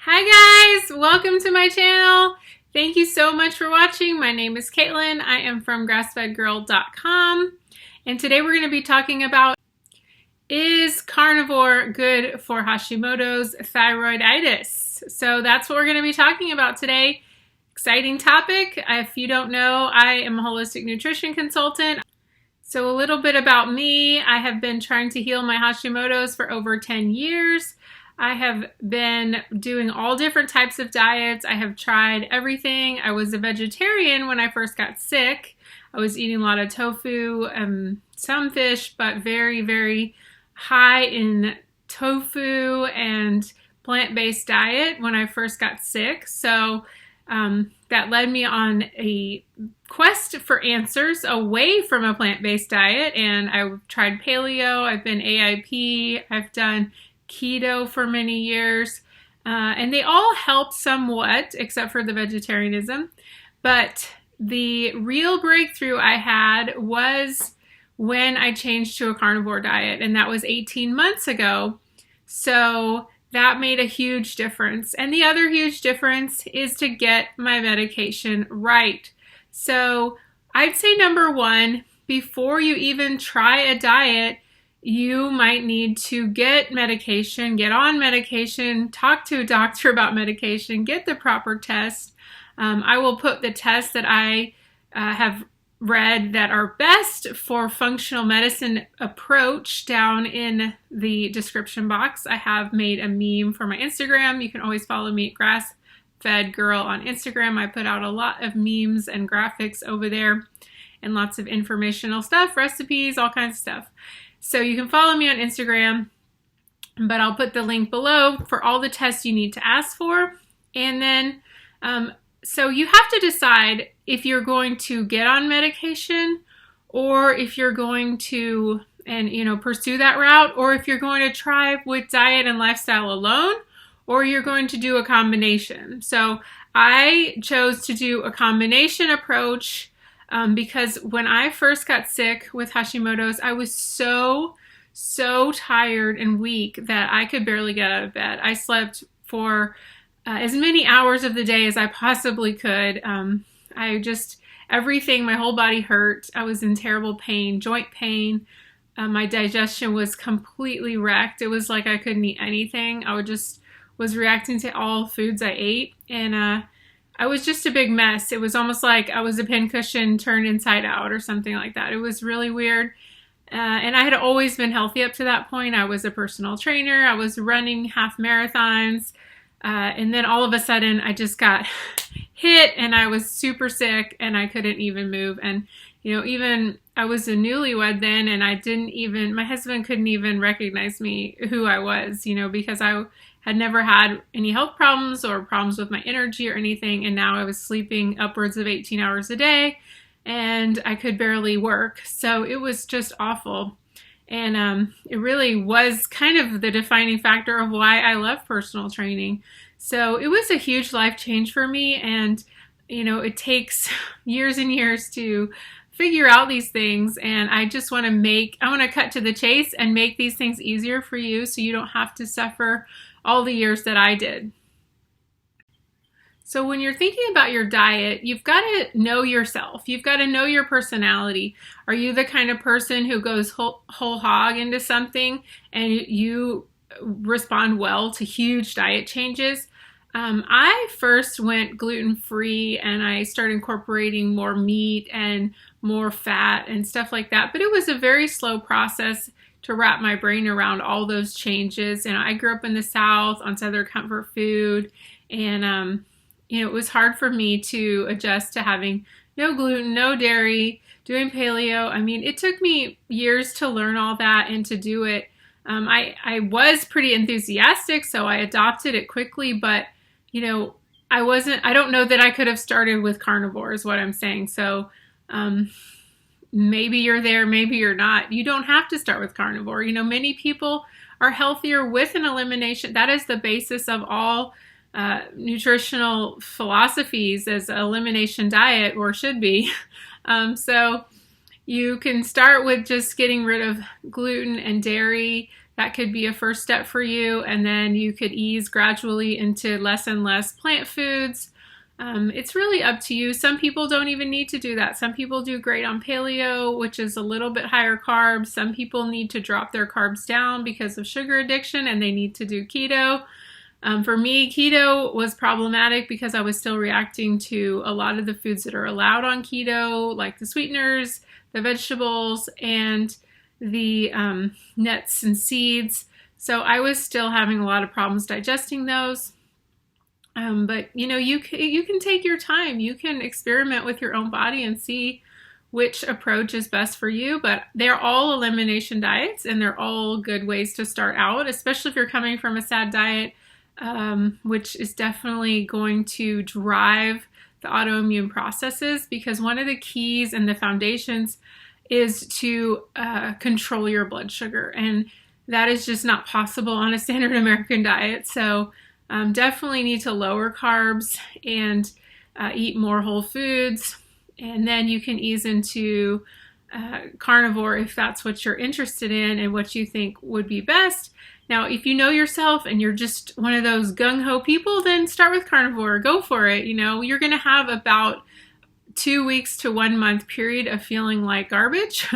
Hi guys, welcome to my channel. Thank you so much for watching. My name is Caitlin. I am from grassfedgirl.com, and today we're going to be talking about, is carnivore good for Hashimoto's thyroiditis? So that's what we're going to be talking about today. Exciting topic. If you don't know, I am a holistic nutrition consultant. So a little bit about me. I have been trying to heal my Hashimoto's for over 10 years. I have been doing all different types of diets. I have tried everything. I was a vegetarian when I first got sick. I was eating a lot of tofu, some fish, but very, very high in tofu and plant-based diet when I first got sick. So that led me on a quest for answers away from a plant-based diet. And I tried paleo, I've been AIP, I've done keto for many years, and they all helped somewhat except for the vegetarianism. But the real breakthrough I had was when I changed to a carnivore diet, and that was 18 months ago. So that made a huge difference. And the other huge difference is to get my medication right. So I'd say number one, before you even try a diet, you might need to get medication, get on medication, talk to a doctor about medication, get the proper test. I will put the tests that I have read that are best for functional medicine approach down in the description box. I have made a meme for my Instagram. You can always follow me at GrassFedGirl on Instagram. I put out a lot of memes and graphics over there and lots of informational stuff, recipes, all kinds of stuff. So you can follow me on Instagram, but I'll put the link below for all the tests you need to ask for. And then, so you have to decide if you're going to get on medication or if you're going to, pursue that route, or if you're going to try with diet and lifestyle alone, or you're going to do a combination. So I chose to do a combination approach because when I first got sick with Hashimoto's, I was so tired and weak that I could barely get out of bed. I slept for as many hours of the day as I possibly could. Everything, my whole body hurt. I was in terrible pain, joint pain. My digestion was completely wrecked. It was like I couldn't eat anything. I was reacting to all foods I ate, and I was just a big mess. It was almost like I was a pincushion turned inside out or something like that. It was really weird. And I had always been healthy up to that point. I was a personal trainer. I was running half marathons. And then all of a sudden I just got hit and I was super sick and I couldn't even move. And, even I was a newlywed then, and my husband couldn't even recognize me, who I was, because I had never had any health problems or problems with my energy or anything. And now I was sleeping upwards of 18 hours a day and I could barely work. So it was just awful. And it really was kind of the defining factor of why I love personal training. So it was a huge life change for me. And, it takes years and years to figure out these things. And I just want to cut to the chase and make these things easier for you so you don't have to suffer all the years that I did. So when you're thinking about your diet, you've got to know yourself. You've got to know your personality. Are you the kind of person who goes whole hog into something and you respond well to huge diet changes? I first went gluten-free and I started incorporating more meat and more fat and stuff like that. But it was a very slow process to wrap my brain around all those changes. And I grew up in the South on Southern comfort food. And, it was hard for me to adjust to having no gluten, no dairy, doing paleo. I mean, it took me years to learn all that and to do it. I was pretty enthusiastic, so I adopted it quickly, but, I don't know that I could have started with carnivore is what I'm saying. So, maybe you're there, maybe you're not. You don't have to start with carnivore. Many people are healthier with an elimination. That is the basis of all nutritional philosophies, as an elimination diet, or should be. So you can start with just getting rid of gluten and dairy. that could be a first step for you, and then you could ease gradually into less and less plant foods. It's really up to you. Some people don't even need to do that. Some people do great on paleo, which is a little bit higher carbs. Some people need to drop their carbs down because of sugar addiction and they need to do keto. For me, keto was problematic because I was still reacting to a lot of the foods that are allowed on keto, like the sweeteners, the vegetables, and the nuts and seeds. So I was still having a lot of problems digesting those. But you can take your time. You can experiment with your own body and see which approach is best for you. But they're all elimination diets, and they're all good ways to start out, especially if you're coming from a SAD diet, which is definitely going to drive the autoimmune processes, because one of the keys and the foundations is to control your blood sugar, and that is just not possible on a standard American diet. So definitely need to lower carbs and eat more whole foods, and then you can ease into carnivore if that's what you're interested in and what you think would be best. Now, if you know yourself and you're just one of those gung-ho people, then start with carnivore. Go for it. You're going to have about 2 weeks to 1 month period of feeling like garbage,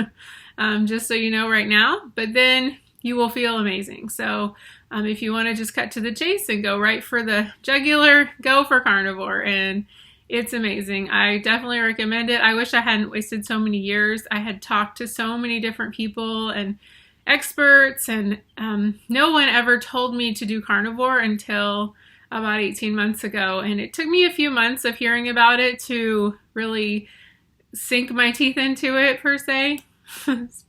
just so you know right now, but then you will feel amazing. So if you want to just cut to the chase and go right for the jugular, go for carnivore, and it's amazing. I definitely recommend it. I wish I hadn't wasted so many years. I had talked to so many different people and experts, and no one ever told me to do carnivore until about 18 months ago, and it took me a few months of hearing about it to really sink my teeth into it, per se.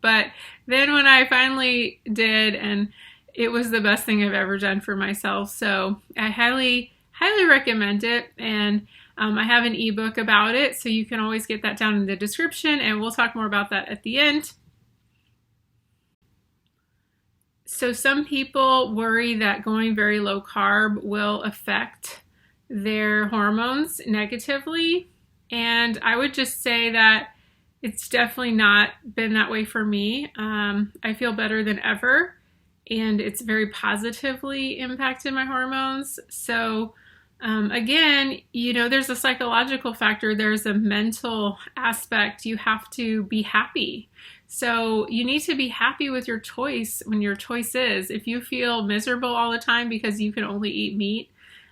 But then when I finally did, and it was the best thing I've ever done for myself, so I highly recommend it. And I have an ebook about it, so you can always get that down in the description, and we'll talk more about that at the end. So some people worry that going very low carb will affect their hormones negatively, and I would just say that it's definitely not been that way for me. I feel better than ever, and it's very positively impacted my hormones. So again, there's a psychological factor, there's a mental aspect. You have to be happy. So you need to be happy with your choice when your choice is. If you feel miserable all the time because you can only eat meat,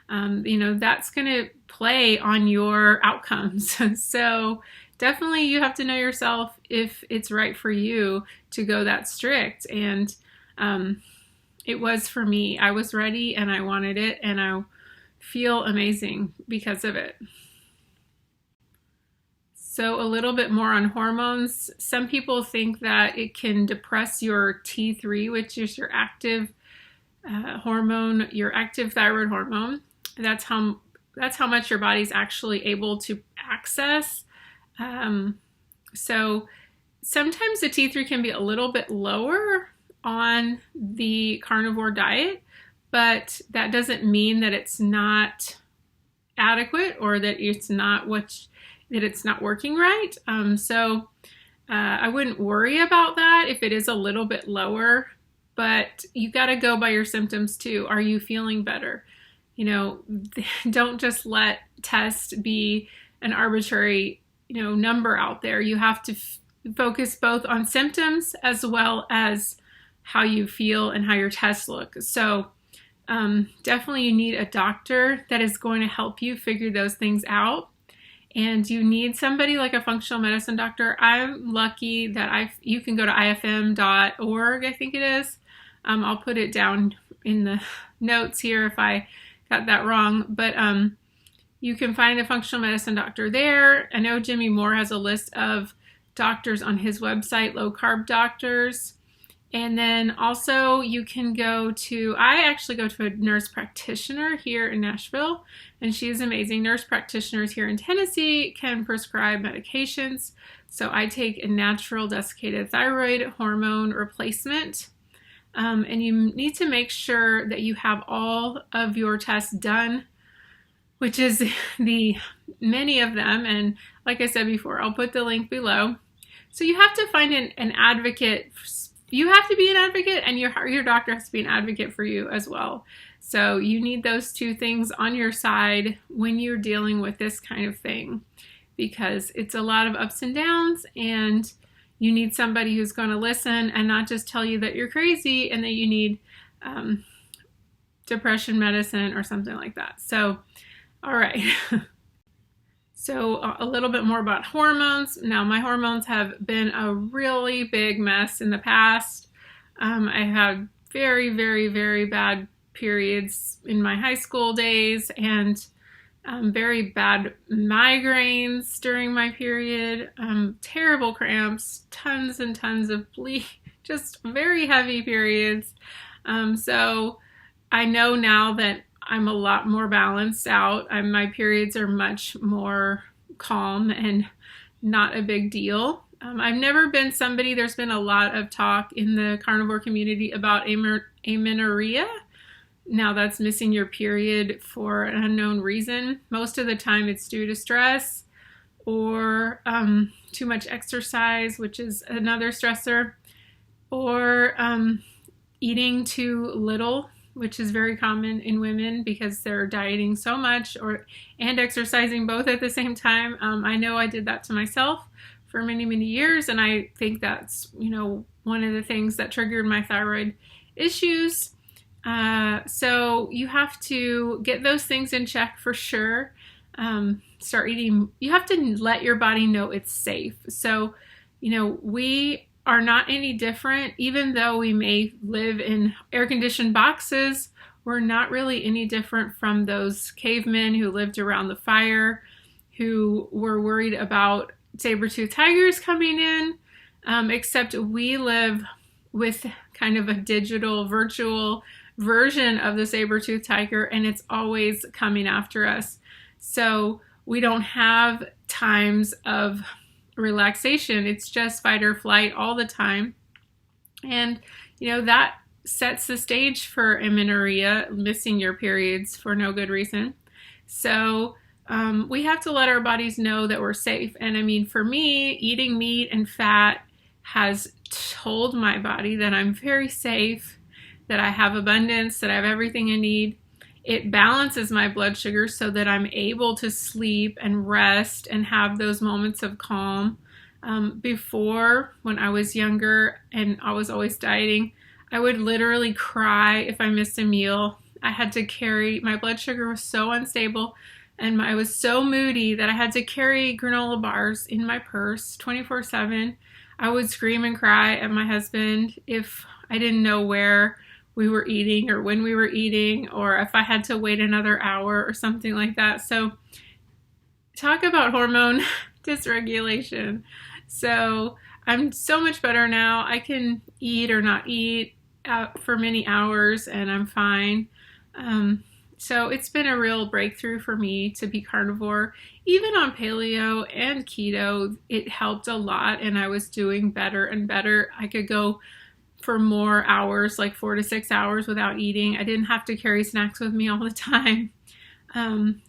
that's going to play on your outcomes. So definitely you have to know yourself if it's right for you to go that strict. And it was for me. I was ready and I wanted it, and I feel amazing because of it. So a little bit more on hormones. Some people think that it can depress your T3, which is your active hormone, your active thyroid hormone. That's how much your body's actually able to access. So sometimes the T3 can be a little bit lower on the carnivore diet, but that doesn't mean that it's not adequate or that it's not working right. So I wouldn't worry about that if it is a little bit lower, but you got to go by your symptoms too. Are you feeling better? Don't just let test be an arbitrary, number out there. You have to focus both on symptoms as well as how you feel and how your tests look. So definitely you need a doctor that is going to help you figure those things out. And you need somebody like a functional medicine doctor. I'm lucky that you can go to ifm.org, I think it is. I'll put it down in the notes here if I got that wrong. But you can find a functional medicine doctor there. I know Jimmy Moore has a list of doctors on his website, low carb doctors. And then also you can I actually go to a nurse practitioner here in Nashville, and she's amazing. Nurse practitioners here in Tennessee can prescribe medications. So I take a natural desiccated thyroid hormone replacement. And you need to make sure that you have all of your tests done, which is many of them. And like I said before, I'll put the link below. So you have to find an advocate you have to be an advocate, and your doctor has to be an advocate for you as well. So you need those two things on your side when you're dealing with this kind of thing, because it's a lot of ups and downs, and you need somebody who's going to listen and not just tell you that you're crazy and that you need depression medicine or something like that. So, all right. So a little bit more about hormones. Now, my hormones have been a really big mess in the past. I had very, very, very bad periods in my high school days, and very bad migraines during my period, terrible cramps, tons and tons of just very heavy periods. So I know now that I'm a lot more balanced out. My periods are much more calm and not a big deal. I've never been somebody, there's been a lot of talk in the carnivore community about amenorrhea. Now, that's missing your period for an unknown reason. Most of the time it's due to stress or too much exercise, which is another stressor, or eating too little, which is very common in women because they're dieting so much and exercising both at the same time. I know I did that to myself for many, many years, and I think that's, one of the things that triggered my thyroid issues. So you have to get those things in check for sure. Start eating. You have to let your body know it's safe. So, we are not any different, even though we may live in air-conditioned boxes. We're not really any different from those cavemen who lived around the fire, who were worried about saber-toothed tigers coming in, except we live with kind of a digital, virtual version of the saber-toothed tiger, and it's always coming after us. So we don't have times of relaxation. It's just fight or flight all the time. And, that sets the stage for amenorrhea, missing your periods for no good reason. So we have to let our bodies know that we're safe. And for me, eating meat and fat has told my body that I'm very safe, that I have abundance, that I have everything I need. It balances my blood sugar so that I'm able to sleep and rest and have those moments of calm. Before, when I was younger and I was always dieting, I would literally cry if I missed a meal. I had to carry, my blood sugar was so unstable, and I was so moody that I had to carry granola bars in my purse 24/7. I would scream and cry at my husband if I didn't know where we were eating or when we were eating, or if I had to wait another hour or something like that. So talk about hormone dysregulation. So I'm so much better now. I can eat or not eat for many hours and I'm fine. So it's been a real breakthrough for me to be carnivore. Even on paleo and keto, it helped a lot, and I was doing better and better. I could go for more hours, like 4 to 6 hours without eating. I didn't have to carry snacks with me all the time.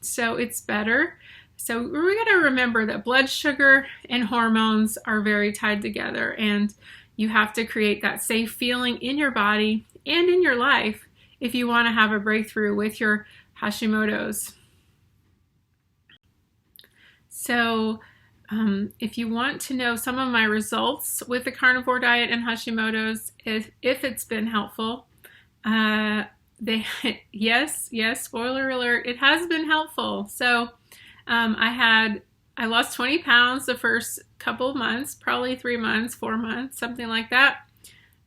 So it's better. So we're going to remember that blood sugar and hormones are very tied together, and you have to create that safe feeling in your body and in your life if you want to have a breakthrough with your Hashimoto's. So if you want to know some of my results with the carnivore diet and Hashimoto's, if it's been helpful, yes, spoiler alert, it has been helpful. So I lost 20 pounds the first couple of months, probably 3 months, 4 months, something like that.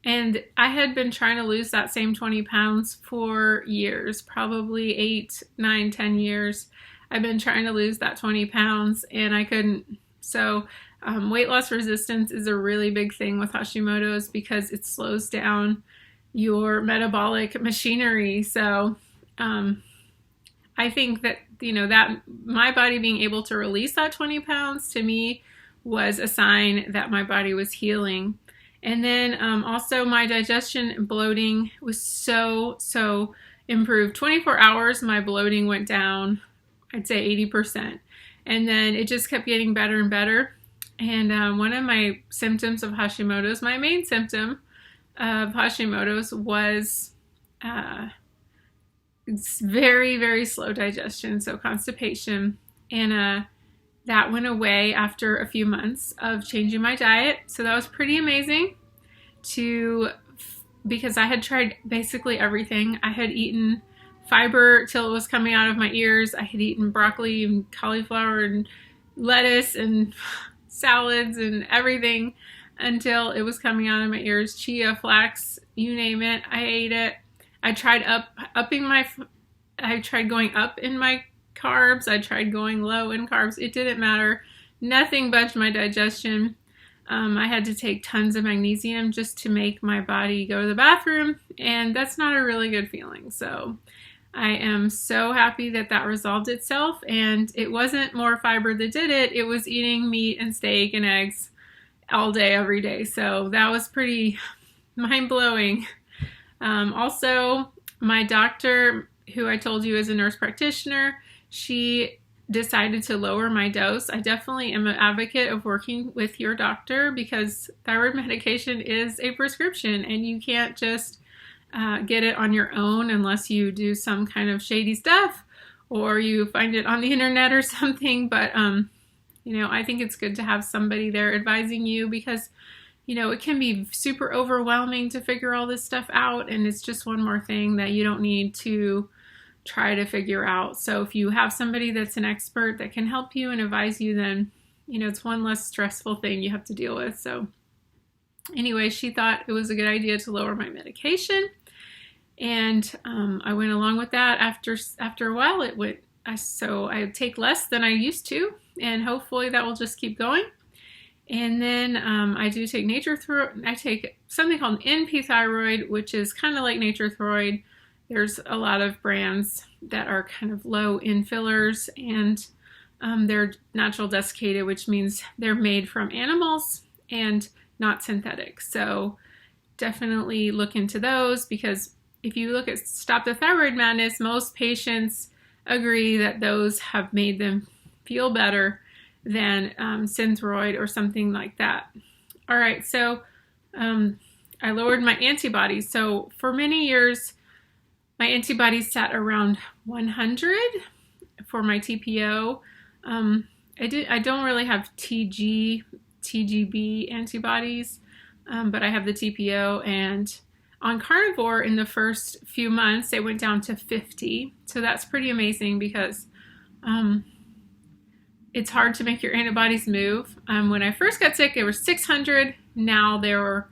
And I had been trying to lose that same 20 pounds for years, probably 8, 9, 10 years. I've been trying to lose that 20 pounds and I couldn't. So weight loss resistance is a really big thing with Hashimoto's because it slows down your metabolic machinery. So I think that, that my body being able to release that 20 pounds to me was a sign that my body was healing. And then also my digestion and bloating was so improved. 24 hours, my bloating went down, I'd say 80%. And then it just kept getting better and better. And one of my symptoms of Hashimoto's, my main symptom, of Hashimoto's was it's very, very slow digestion, so constipation. And that went away after a few months of changing my diet. So that was pretty amazing because I had tried basically everything. I had eaten fiber till it was coming out of my ears. I had eaten broccoli and cauliflower and lettuce and salads and everything until it was coming out of my ears. Chia, flax, you name it, I ate it. I tried I tried going up in my carbs. I tried going low in carbs. It didn't matter. Nothing budged my digestion. I had to take tons of magnesium just to make my body go to the bathroom, and that's not a really good feeling. So I am so happy that that resolved itself, and it wasn't more fiber that did it. It was eating meat and steak and eggs all day, every day. So that was pretty mind-blowing. Also, my doctor, who I told you is a nurse practitioner, she decided to lower my dose. I definitely am an advocate of working with your doctor because thyroid medication is a prescription and you can't just get it on your own unless you do some kind of shady stuff or you find it on the internet or something. But, I think it's good to have somebody there advising you because, it can be super overwhelming to figure all this stuff out. And it's just one more thing that you don't need to try to figure out. So if you have somebody that's an expert that can help you and advise you, then, it's one less stressful thing you have to deal with. So anyway, she thought it was a good idea to lower my medication. And I went along with that. After a while, so I take less than I used to, and hopefully that will just keep going. And then I do take I take something called NP Thyroid, which is kind of like Thyroid. There's a lot of brands that are kind of low in fillers, and they're natural desiccated, which means they're made from animals and not synthetic. So definitely look into those, because if you look at Stop the Thyroid Madness, most patients agree that those have made them feel better than Synthroid or something like that. All right, so I lowered my antibodies. So for many years, my antibodies sat around 100 for my TPO. I don't really have TGB antibodies, but I have the TPO. And on Carnivore, in the first few months, they went down to 50. So that's pretty amazing because it's hard to make your antibodies move. When I first got sick, they were 600. Now they were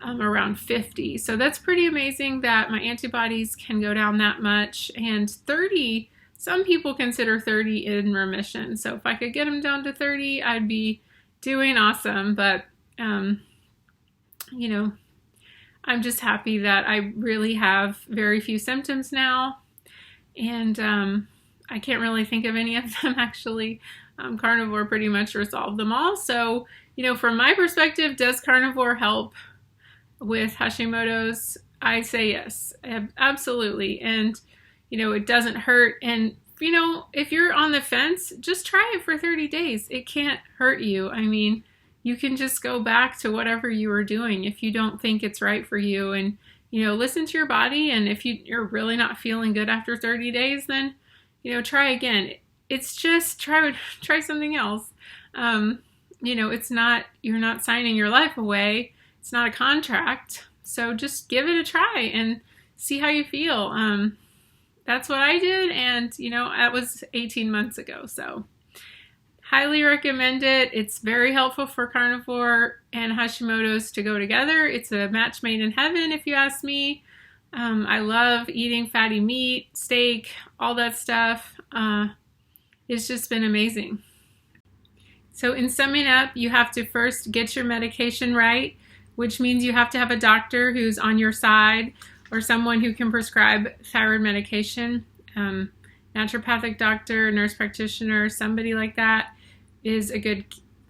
around 50. So that's pretty amazing that my antibodies can go down that much. And 30, some people consider 30 in remission. So if I could get them down to 30, I'd be doing awesome. But, I'm just happy that I really have very few symptoms now. And I can't really think of any of them actually. Carnivore pretty much resolved them all. So, from my perspective, does Carnivore help with Hashimoto's? I say yes, absolutely. And, it doesn't hurt. And, if you're on the fence, just try it for 30 days. It can't hurt you. I mean, you can just go back to whatever you were doing if you don't think it's right for you. And, listen to your body. And if you're really not feeling good after 30 days, then, try again. It's just try something else. It's not, you're not signing your life away. It's not a contract. So just give it a try and see how you feel. That's what I did. And, that was 18 months ago. So highly recommend it. It's very helpful for Carnivore and Hashimoto's to go together. It's a match made in heaven, if you ask me. I love eating fatty meat, steak, all that stuff. It's just been amazing. So in summing up, you have to first get your medication right, which means you have to have a doctor who's on your side or someone who can prescribe thyroid medication. Naturopathic doctor, nurse practitioner, somebody like that is a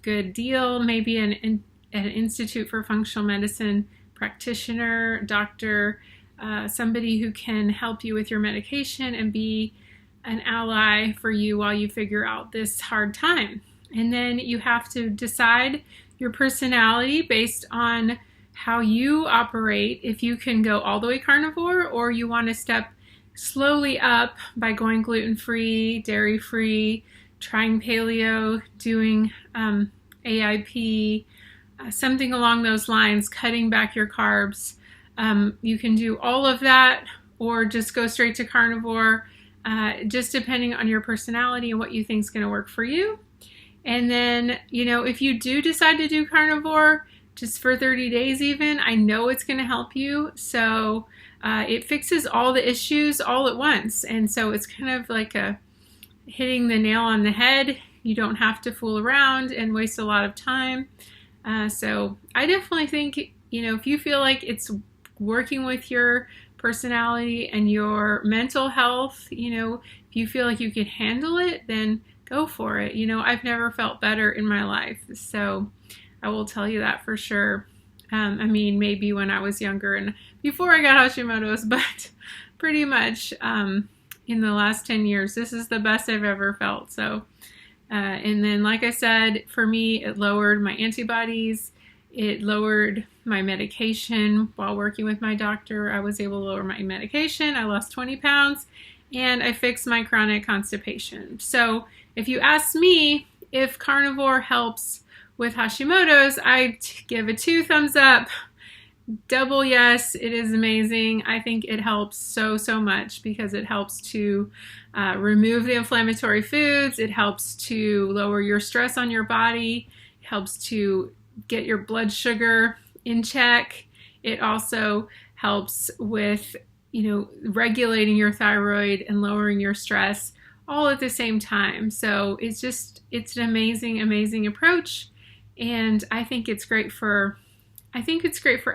good deal. Maybe an Institute for Functional Medicine practitioner, doctor, somebody who can help you with your medication and be an ally for you while you figure out this hard time. And then you have to decide your personality based on how you operate, if you can go all the way carnivore or you want to step slowly up by going gluten-free, dairy-free, trying paleo, doing AIP, something along those lines, cutting back your carbs. You can do all of that or just go straight to carnivore, just depending on your personality and what you think is going to work for you. And then, if you do decide to do carnivore, just for 30 days even, I know it's going to help you. So it fixes all the issues all at once. And so it's kind of like hitting the nail on the head. You don't have to fool around and waste a lot of time. So I definitely think, if you feel like it's working with your personality and your mental health, if you feel like you can handle it, then go for it. I've never felt better in my life. So I will tell you that for sure. Maybe when I was younger and before I got Hashimoto's, but pretty much in the last 10 years, this is the best I've ever felt. So, and then like I said, for me, it lowered my antibodies. It lowered my medication. While working with my doctor, I was able to lower my medication. I lost 20 pounds and I fixed my chronic constipation. So if you ask me if carnivore helps with Hashimoto's, I give it 2 thumbs up. Double yes, it is amazing. I think it helps so much because it helps to remove the inflammatory foods. It helps to lower your stress on your body. It helps to get your blood sugar in check. It also helps with, regulating your thyroid and lowering your stress all at the same time. So it's an amazing approach. And I think it's great for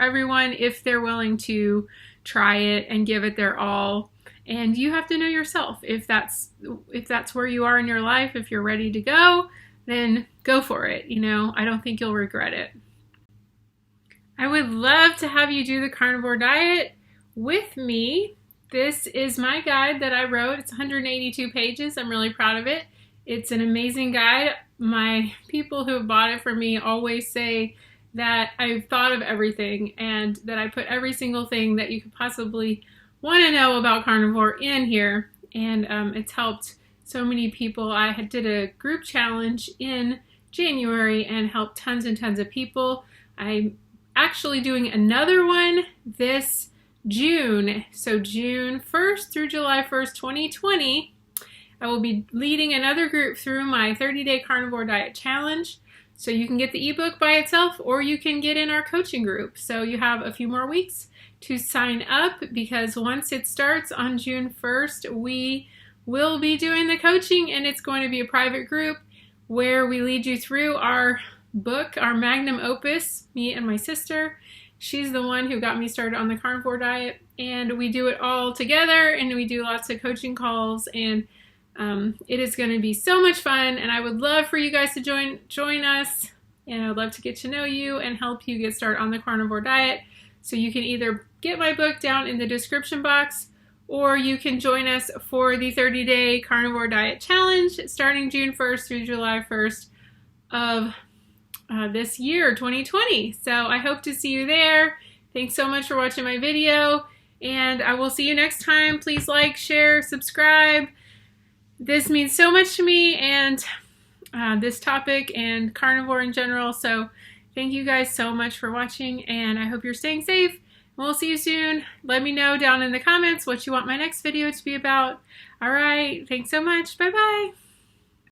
everyone if they're willing to try it and give it their all. And you have to know yourself. If that's where you are in your life, if you're ready to go, then go for it. I don't think you'll regret it. I would love to have you do the carnivore diet with me. This is my guide that I wrote. It's 182 pages. I'm really proud of it. It's an amazing guide. My people who have bought it from me always say that I've thought of everything and that I put every single thing that you could possibly want to know about carnivore in here. And it's helped so many people. I did a group challenge in January and helped tons and tons of people. I'm actually doing another one this June. So June 1st through July 1st, 2020. I will be leading another group through my 30-day carnivore diet challenge. So you can get the ebook by itself or you can get in our coaching group. So you have a few more weeks to sign up because once it starts on June 1st, we will be doing the coaching and it's going to be a private group where we lead you through our book, our magnum opus, me and my sister. She's the one who got me started on the carnivore diet and we do it all together and we do lots of coaching calls and it is going to be so much fun, and I would love for you guys to join us, and I would love to get to know you and help you get started on the carnivore diet. So you can either get my book down in the description box, or you can join us for the 30-day carnivore diet challenge starting June 1st through July 1st of this year, 2020. So I hope to see you there. Thanks so much for watching my video, and I will see you next time. Please like, share, subscribe. This means so much to me and this topic and carnivore in general. So thank you guys so much for watching and I hope you're staying safe. We'll see you soon. Let me know down in the comments what you want my next video to be about. All right. Thanks so much. Bye-bye.